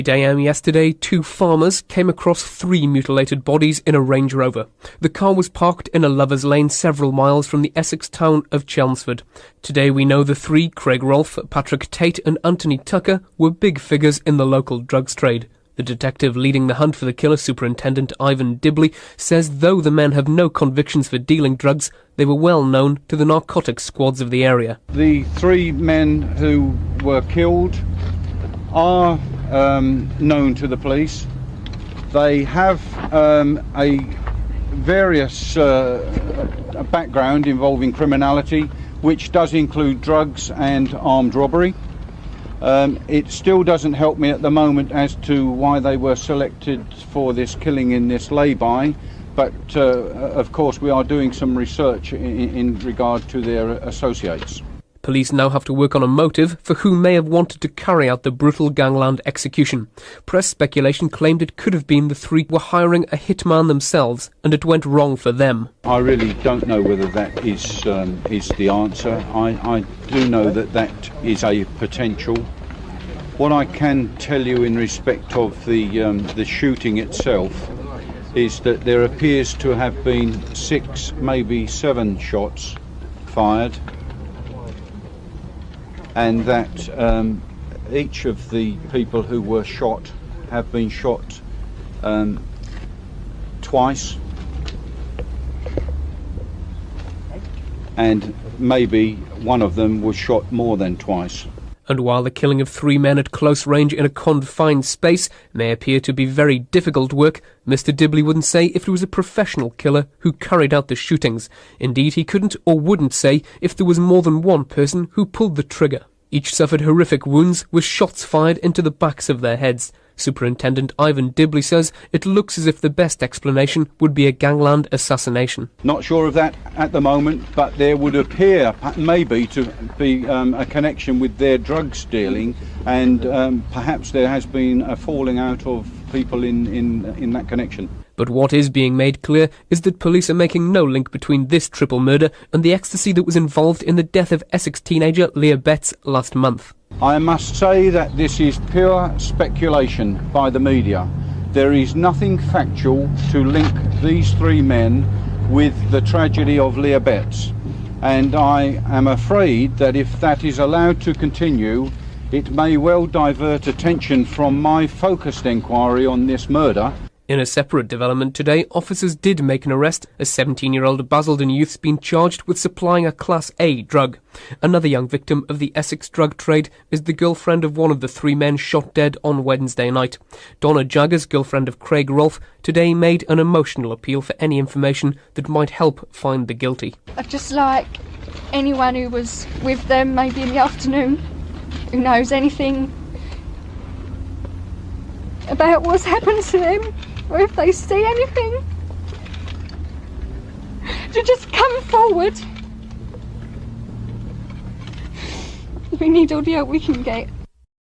8 a.m. yesterday, 2 farmers came across 3 mutilated bodies in a Range Rover. The car was parked in a lover's lane several miles from the Essex town of Chelmsford. Today we know the 3, Craig Rolfe, Patrick Tate and Anthony Tucker, were big figures in the local drugs trade. The detective leading the hunt for the killer, Superintendent Ivan Dibley, says though the men have no convictions for dealing drugs, they were well known to the narcotics squads of the area. The 3 men who were killed are known to the police. They have a various background involving criminality, which does include drugs and armed robbery. It still doesn't help me at the moment as to why they were selected for this killing in this lay-by, but of course we are doing some research in regard to their associates. Police now have to work on a motive for who may have wanted to carry out the brutal gangland execution. Press speculation claimed it could have been the 3 were hiring a hitman themselves and it went wrong for them. I really don't know whether that is the answer. I do know that is a potential. What I can tell you in respect of the shooting itself is that there appears to have been 6, maybe 7 shots fired, and that each of the people who were shot have been shot twice, and maybe one of them was shot more than twice. And while the killing of 3 men at close range in a confined space may appear to be very difficult work, Mr. Dibley wouldn't say if it was a professional killer who carried out the shootings. Indeed, he couldn't or wouldn't say if there was more than one person who pulled the trigger. Each suffered horrific wounds with shots fired into the backs of their heads. Superintendent Ivan Dibley says it looks as if the best explanation would be a gangland assassination. Not sure of that at the moment, but there would appear maybe to be a connection with their drugs dealing, and perhaps there has been a falling out of people in that connection. But what is being made clear is that police are making no link between this triple murder and the ecstasy that was involved in the death of Essex teenager Leah Betts last month. I must say that this is pure speculation by the media. There is nothing factual to link these 3 men with the tragedy of Leah Betts, and I am afraid that if that is allowed to continue, it may well divert attention from my focused inquiry on this murder. In a separate development today, officers did make an arrest. A 17-year-old Basildon youth's been charged with supplying a Class A drug. Another young victim of the Essex drug trade is the girlfriend of one of the 3 men shot dead on Wednesday night. Donna, Jaggers, girlfriend of Craig Rolfe, today made an emotional appeal for any information that might help find the guilty. I'd just like anyone who was with them, maybe in the afternoon, who knows anything about what's happened to them, or if they see anything, to just come forward. We need all the help we can get.